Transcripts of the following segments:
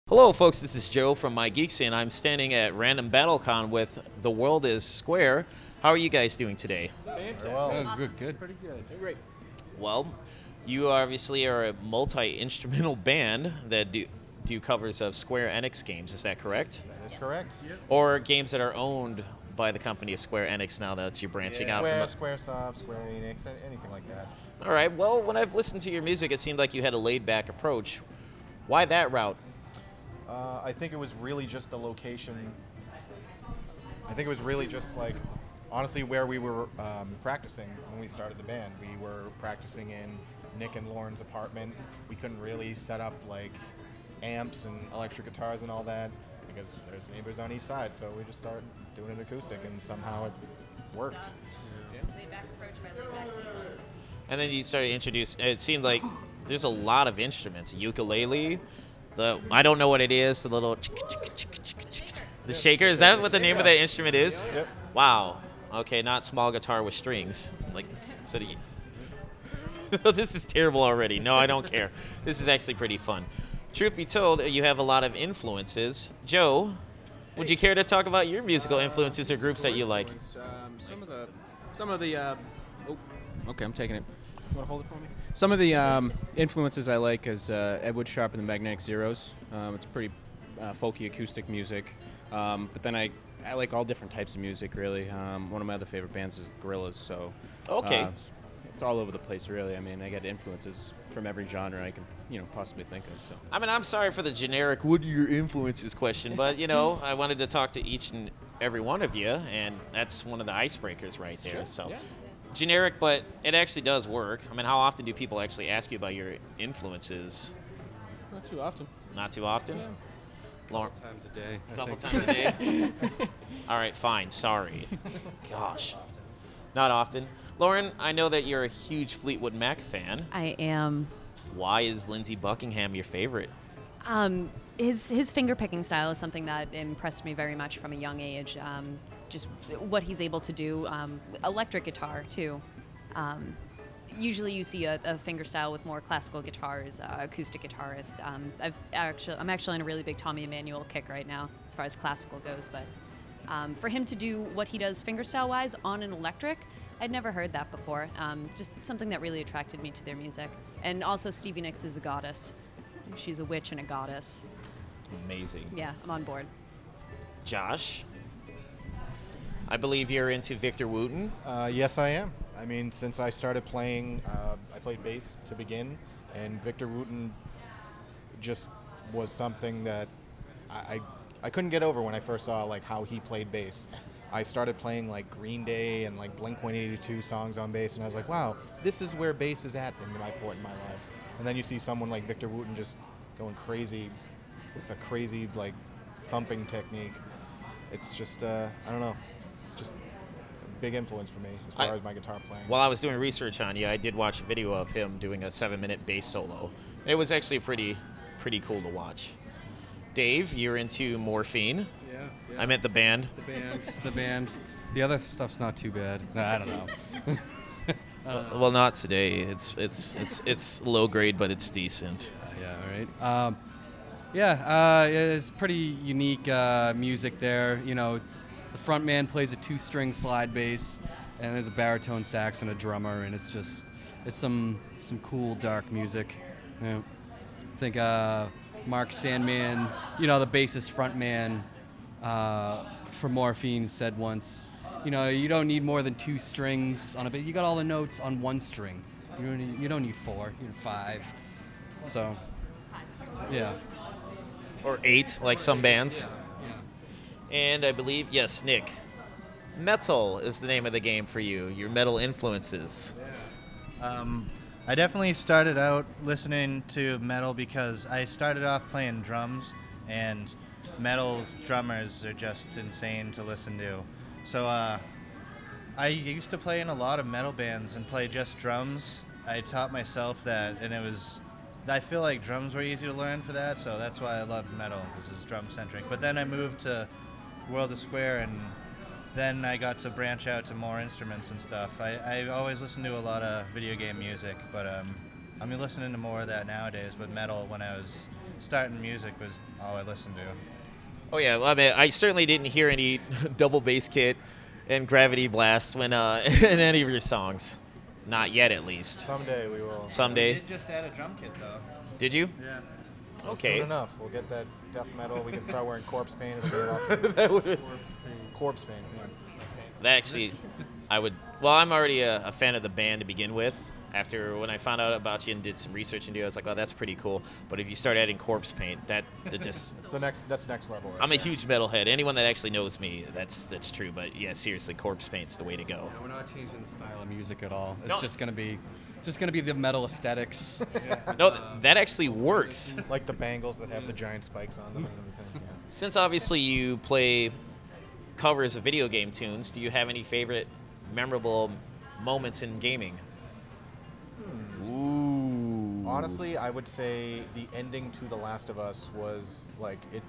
Hello, folks. This is Joe from My Geeksy, and I'm standing at Random BattleCon with The World is Square. How are you guys doing today? Very well. Good. Pretty good. Great. Well, you obviously are a multi-instrumental band that do covers of Square Enix games. Is that correct? That is correct. Or games that are owned by the company of Square Enix now that you're branching out from Squaresoft, Square Enix, anything like that. All right. Well, when I've listened to your music, it seemed like you had a laid-back approach. Why that route? I think it was really just the location. I think it was really just like, honestly, where we were practicing when we started the band. We were practicing in Nick and Lauren's apartment. We couldn't really set up like amps and electric guitars and all that because there's neighbors on each side. So we just started doing it acoustic, and somehow it worked. Laid-back approach by laid-back people. And then you started introducing. It seemed like there's a lot of instruments. Ukulele. I don't know what it is. The little the shaker. Is that what the name of that instrument is? Yep. Wow. Okay, not small guitar with strings. Like, so this is terrible already. No, I don't care. This is actually pretty fun. Truth be told, you have a lot of influences. Joe, would you care to talk about your musical influences or groups that you like? Okay, I'm taking it. You want to hold it for me? Some of the influences I like is Edward Sharpe and the Magnetic Zeros. It's pretty folky acoustic music. But then I like all different types of music, really. One of my other favorite bands is the Gorillaz, so Okay. it's all over the place, really. I mean, I get influences from every genre I can, possibly think of. So I mean, I'm sorry for the generic "what are your influences" question, but I wanted to talk to each and every one of you, and that's one of the icebreakers right there. Sure. So, Yeah. generic, but it actually does work. I mean, how often do people actually ask you about your influences? Not too often. Not too often. Yeah. Lauren, Times a day. a couple times a day. All right, fine. Sorry. Gosh, not often. Lauren, I know that you're a huge Fleetwood Mac fan. I am. Why is Lindsey Buckingham your favorite? His finger picking style is something that impressed me very much from a young age. Just what he's able to do. Electric guitar too. Usually you see a finger style with more classical guitars, acoustic guitarists. I'm actually on a really big Tommy Emmanuel kick right now as far as classical goes. But for him to do what he does finger style wise on an electric, I'd never heard that before. Just something that really attracted me to their music. And also Stevie Nicks is a goddess. She's a witch and a goddess. Amazing. Yeah, I'm on board. Josh, I believe you're into Victor Wooten. Yes, I am. I mean, since I started playing, I played bass to begin, and Victor Wooten just was something that I couldn't get over when I first saw like how he played bass. I started playing like Green Day and like Blink-182 songs on bass, and I was like, wow, this is where bass is at in my point in my life. And then you see someone like Victor Wooten just going crazy with a crazy like thumping technique. It's just I don't know. It's just a big influence for me as far as my guitar playing. While I was doing research on you, I did watch a video of him doing a 7-minute bass solo. It was actually pretty cool to watch. Dave, you're into Morphine. Yeah. I meant the band. The band. The other stuff's not too bad. Nah, I don't know. Well, not today. It's low grade, but it's decent. Yeah, all right. It's pretty unique music there. It's, the front man plays a 2-string slide bass, and there's a baritone sax and a drummer, and it's some cool dark music. Yeah. I think Mark Sandman, the bassist front man for Morphine, said once, you don't need more than 2 strings on a bass. You got all the notes on 1 string. You don't need 4. You need 5. So, yeah. Or 8, like some bands. Yeah. And I believe, yes, Nick. Metal is the name of the game for you. Your metal influences. I definitely started out listening to metal because I started off playing drums, and metal's drummers are just insane to listen to. So I used to play in a lot of metal bands and play just drums. I taught myself that, and I feel like drums were easy to learn for that, so that's why I loved metal, because it's drum-centric. But then I moved to World of Square, and then I got to branch out to more instruments and stuff. I always listened to a lot of video game music, but I'm listening to more of that nowadays. But metal, when I was starting music was all I listened to. Oh yeah, well, I mean, I certainly didn't hear any double bass kit and gravity blast when in any of your songs. Not yet, at least. Someday we will. Someday. We did just add a drum kit though. Did you? Yeah. So Okay. Soon enough, we'll get that death metal. We can start wearing corpse paint. It'll be awesome. That would- Corpse paint. Yeah. That actually, I would. Well, I'm already a fan of the band to begin with. After when I found out about you and did some research into it, I was like, "Oh, that's pretty cool." But if you start adding corpse paint, that just That's next level. Right I'm a there. huge metalhead. Anyone that actually knows me, that's true. But yeah, seriously, corpse paint's the way to go. Yeah, we're not changing the style of music at all. It's No. just gonna be the metal aesthetics. No, that actually works. Like the bangles that have the giant spikes on them and everything. Yeah. Since obviously you play covers of video game tunes, do you have any favorite memorable moments in gaming? Ooh. Honestly, I would say the ending to The Last of Us was it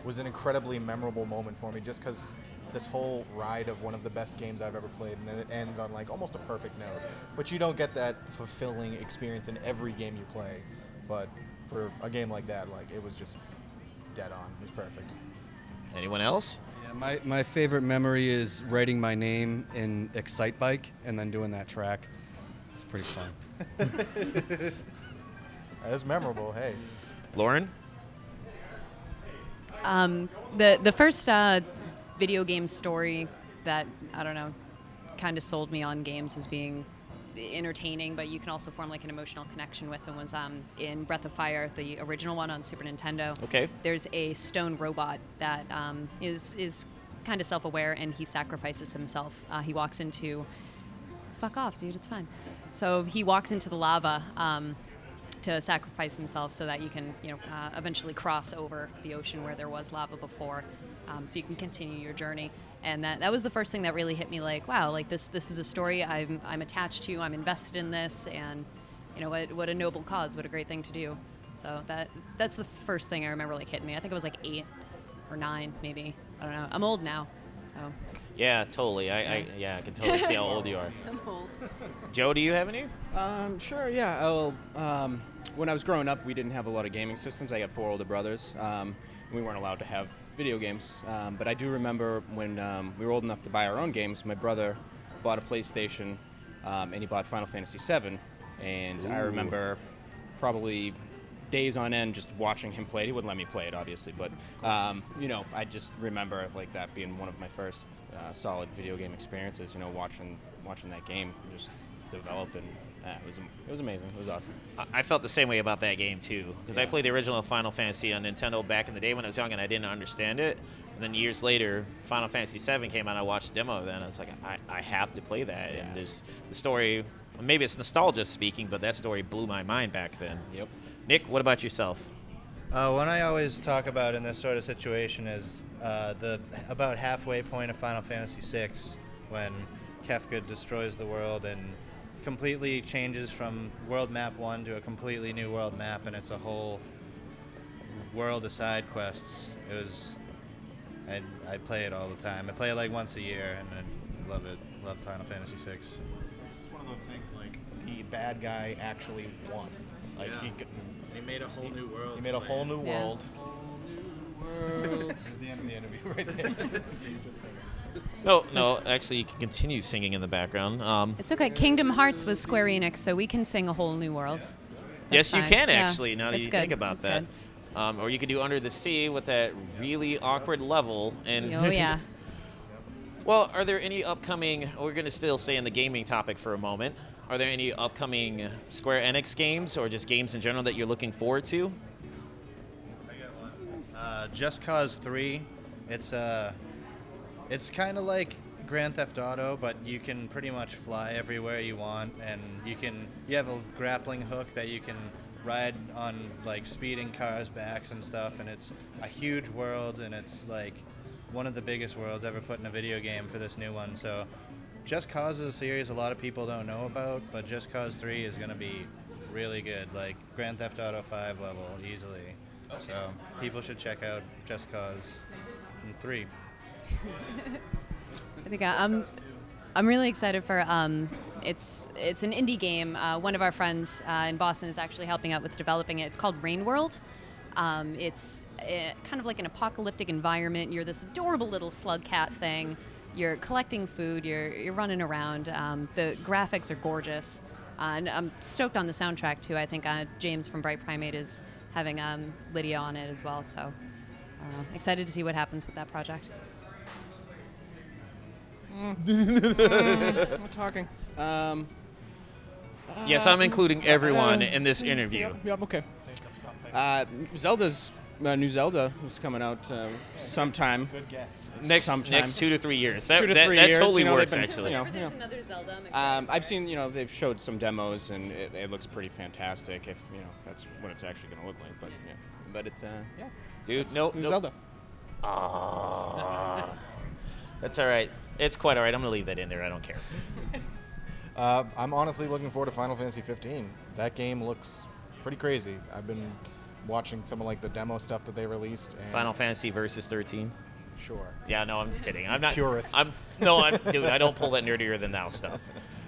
was an incredibly memorable moment for me, just because this whole ride of one of the best games I've ever played, and then it ends on almost a perfect note. But you don't get that fulfilling experience in every game you play. But for a game like that, it was just dead on. It was perfect. Anyone else? Yeah, my favorite memory is writing my name in Excitebike and then doing that track. It's pretty fun. That is memorable. Hey. Lauren? The first video game story that, I don't know, kind of sold me on games as being entertaining, but you can also form an emotional connection with them was in Breath of Fire, the original one on Super Nintendo. Okay. There's a stone robot that is kind of self-aware, and he sacrifices himself. He walks into... Fuck off, dude, it's fine. So he walks into the lava to sacrifice himself so that you can, eventually cross over the ocean where there was lava before, so you can continue your journey. And that was the first thing that really hit me. Wow, this is a story I'm attached to. I'm invested in this, and what a noble cause. What a great thing to do. So that's the first thing I remember hitting me. I think it was 8 or 9 maybe. I don't know. I'm old now, so. Yeah, totally. I can totally see how old you are. I'm old. Joe, do you have any? Sure, yeah. Well, when I was growing up, we didn't have a lot of gaming systems. I got 4 older brothers. We weren't allowed to have video games. But I do remember when we were old enough to buy our own games, my brother bought a PlayStation, and he bought Final Fantasy VII. And I remember probably days on end just watching him play it. He wouldn't let me play it, obviously. But, I just remember that being one of my first solid video game experiences, watching that game just develop, and it was amazing. It was awesome. I felt the same way about that game too, because I played the original Final Fantasy on Nintendo back in the day when I was young, and I didn't understand it. And then years later, Final Fantasy VII came out. I watched a demo of that, and I was like, I have to play that. Yeah. And there's the story. Maybe it's nostalgia speaking, but that story blew my mind back then. Yep. Nick, what about yourself? One I always talk about in this sort of situation is the about halfway point of Final Fantasy VI, when Kefka destroys the world and completely changes from World Map 1 to a completely new world map, and it's a whole world of side quests. I play it all the time. I play it once a year, and I love it. Love Final Fantasy VI. It's just one of those things the bad guy actually won. He made a whole new world. He made a whole new Yeah. world. There's the end of the interview right there. No, actually, you can continue singing in the background. It's okay. Kingdom Hearts was Square Enix, so we can sing A Whole New World. Yes, you fine. can Yeah, actually. Now that it's you good. think about It's that, or you could do Under the Sea with that really awkward level. And Oh yeah. Well, are there any upcoming? We're going to still stay in the gaming topic for a moment. Are there any upcoming Square Enix games or just games in general that you're looking forward to? I got one. Just Cause 3. It's kind of like Grand Theft Auto, but you can pretty much fly everywhere you want, and you have a grappling hook that you can ride on speeding cars' backs and stuff, and it's a huge world, and it's one of the biggest worlds ever put in a video game for this new one. So Just Cause is a series a lot of people don't know about, but Just Cause 3 is going to be really good, Grand Theft Auto 5 level, easily. Okay. So people should check out Just Cause 3. I think I'm really excited for it's an indie game. One of our friends in Boston is actually helping out with developing it. It's called Rain World. It's kind of like an apocalyptic environment. You're this adorable little slug cat thing. You're collecting food. You're running around. The graphics are gorgeous. And I'm stoked on the soundtrack, too. I think James from Bright Primate is having Lydia on it as well. So excited to see what happens with that project. I'm talking. Yes, I'm including everyone in this interview. Yep, okay. Zelda's new Zelda is coming out sometime. Good guess. Next 2 to 3 years. That 2 to 3 that years, totally they've works, been, actually. you know, Whenever there's another Zelda, I'm excited. I've seen, they've showed some demos, and it looks pretty fantastic. If that's what it's actually going to look like. But yeah, but it's Dude, new Zelda. That's all right. It's quite all right. I'm going to leave that in there. I don't care. I'm honestly looking forward to Final Fantasy 15. That game looks pretty crazy. I've been watching some of like the demo stuff that they released. And Final Fantasy versus 13. Sure. Yeah, no, I'm just kidding. I'm not. Purist. Dude, I don't pull that nerdier than thou stuff.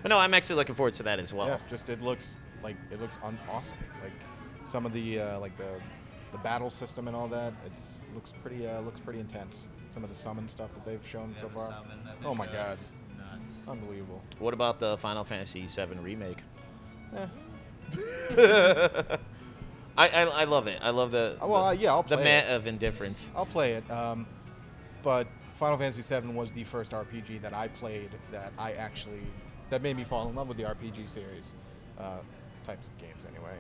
But no, I'm actually looking forward to that as well. Yeah, just it looks awesome. Like some of the the battle system and all that. Looks pretty intense. Some of the summon stuff that they've shown so far. Oh my god, Nuts. unbelievable. What about the Final Fantasy VII remake? I love it. I love the I'll the play mat it. of indifference. I'll play it. But Final Fantasy VII was the first RPG that I played that made me fall in love with the RPG series, types of games anyway.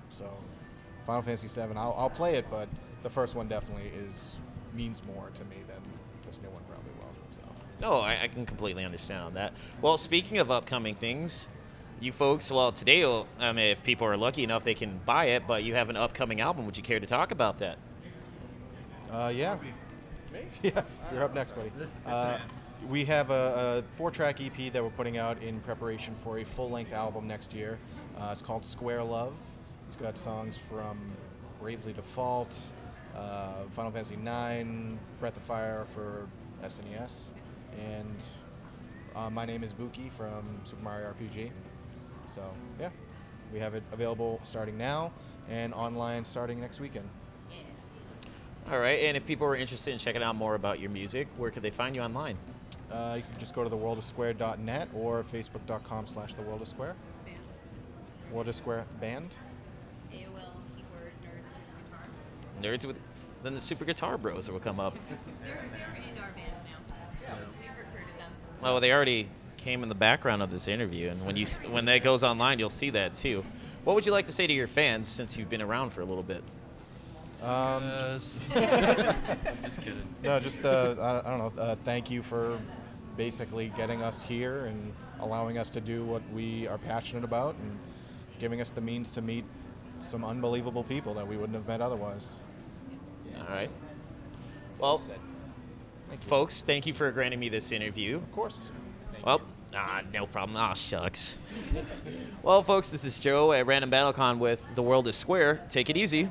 So Final Fantasy VII, I'll play it, but the first one definitely means more to me than this new one probably will. So. No, I can completely understand on that. Well, speaking of upcoming things, you folks, today, if people are lucky enough, they can buy it, but you have an upcoming album. Would you care to talk about that? Yeah. Yeah, you're up next, buddy. We have a 4-track EP that we're putting out in preparation for a full-length album next year. It's called Square Love. It's got songs from Bravely Default, Final Fantasy IX, Breath of Fire for SNES, and My Name is Buki from Super Mario RPG. So, yeah, we have it available starting now and online starting next weekend. All right, and if people are interested in checking out more about your music, where could they find you online? You can just go to theworldofsquare.net or facebook.com/theworldofsquare. World of Square Band. AOL keyword nerds with guitars. Nerds with, then the Super Guitar Bros will come up. They're in our band now. Yeah. We've recruited them. Oh, they already came in the background of this interview, and when that goes online, you'll see that too. What would you like to say to your fans since you've been around for a little bit? Just kidding. No, just I don't know. Thank you for basically getting us here and allowing us to do what we are passionate about and giving us the means to meet some unbelievable people that we wouldn't have met otherwise. All right. Well, folks, thank you for granting me this interview. Of course. Well, no problem. Shucks. Well, folks, this is Joe at Random BattleCon with The World is Square. Take it easy.